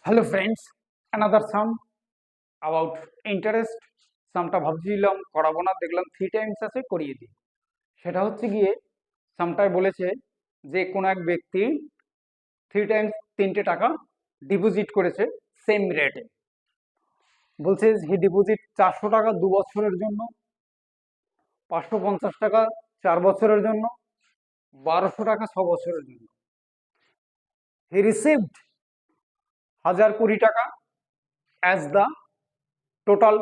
Hello friends, another sum about interest. সামটা ভাবছিলাম করাবো না, দেখলাম 3 টাইমস আছে, করিয়ে দিই। সেটা হচ্ছে গিয়ে সামটায় বলেছে যে কোনো এক ব্যক্তি 3 টাইমস 3টে টাকা ডিপোজিট করেছে সেম রেটে। বলছে হি ডিপোজিট 400 টাকা 2 বছরের জন্য, 550 টাকা 4 বছরের জন্য, 1200 টাকা 6 বছরের জন্য। হি রিসিভড 1020 টাকা as the total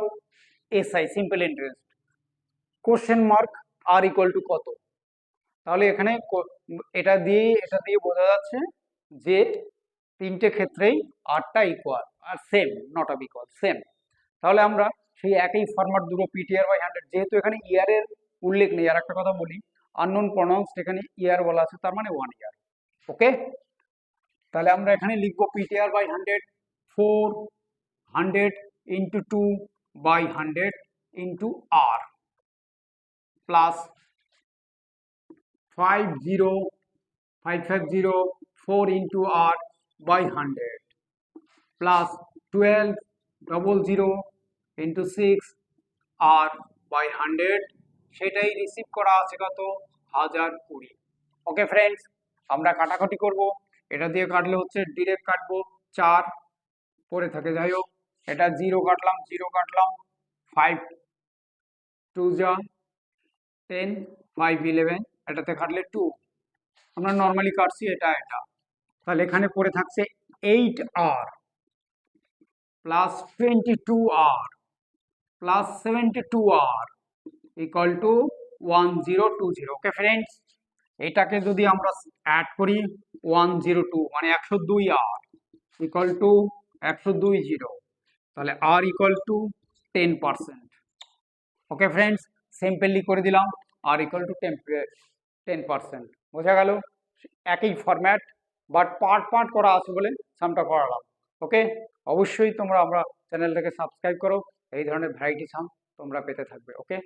SI simple interest. Question mark R equal to কত? তাহলে এখানে এটা দিয়ে বোঝা যাচ্ছে যে 3টে ক্ষেত্রেই আরটা ইকুয়াল আর same, not of equal, same. তাহলে আমরা সেই একই ফরম্যাট দুটো PTR/100, যেহেতু এখানে ইয়ারের উল্লেখ নেই। আর একটা কথা বলি, আননোন প্রনাউন্সড, এখানে ইয়ার বলা আছে, তার মানে 1 ইয়ার। ওকে, তাহলে আমরা এখানে লিখবো PTR/100 400 into 2/100 into R plus 50550 4 into r by 100 plus 1200 into 6 r by 100, সেটাই রিসিভ করা আছে কত? 1020। ওকে ফ্রেন্ডস, আমরা কাটাকাটি করব। এটা দিয়ে কাটলে হচ্ছে ডিরেক্ট কাটবো, 4 পরে থাকে, যাই হোক। এটা 0 কাটলাম, 0 কাটলাম, 5 2 যা 10, 5 11, এটাতে কাটলে 2। আমরা নর্মালি কাটছি এটা। তাহলে এখানে পড়ে থাকছে 8r plus 22r plus 72r equal to 1020। Okay friends, এটাকে যদি আমরা অ্যাড করি 102 মানে 102r ইকুয়াল টু 120, তাহলে r equal to 10%। Okay friends, simply করে দিলাম, r ইকুয়াল টু 10%। বোঝা গেল? একই ফরম্যাট, বাট পার্ট পার্ট করা আছে বলে সামটা করালাম। ওকে, অবশ্যই তোমরা আমরা চ্যানেলটাকে সাবস্ক্রাইব করো, এই ধরনের ভ্যারাইটি সাম তোমরা পেতে থাকবে। ওকে।